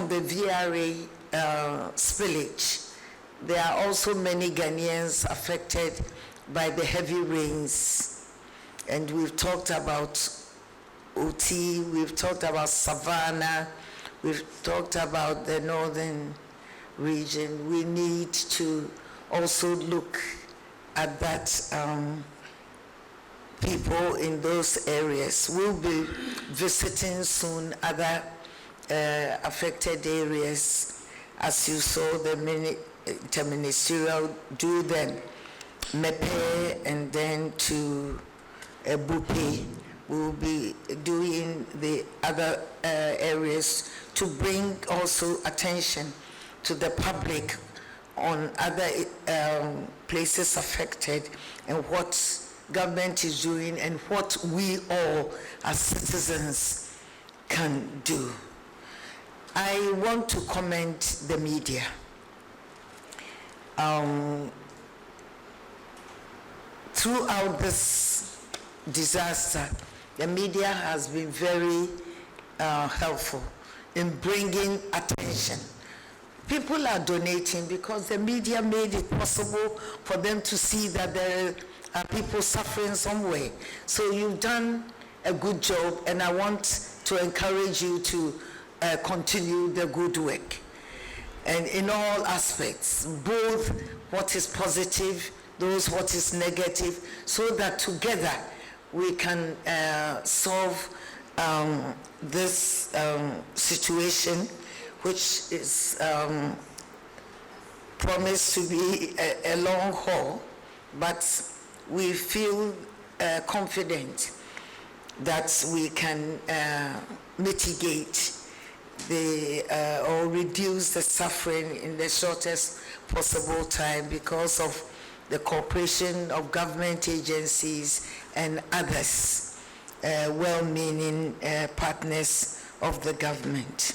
from the VRA spillage, there are also many Ghanaians affected by the heavy rains. And we've talked about OT, we've talked about Savannah, we've talked about the northern region. We need to also look at that people in those areas. We'll be visiting soon other affected areas. As you saw, the interministerial do then Mepe and then to Bupe. We'll be doing the other areas to bring also attention to the public on other places affected and what government is doing and what we all as citizens can do. I want to commend the media. Throughout this disaster, the media has been very helpful in bringing attention. People are donating because the media made it possible for them to see that there are people suffering somewhere. So you've done a good job, and I want to encourage you to continue the good work. And in all aspects, both what is positive, those what is negative, so that together we can solve this situation, which is promised to be a long haul, but we feel confident that we can mitigate or reduce the suffering in the shortest possible time because of the cooperation of government agencies and others, well-meaning partners of the government.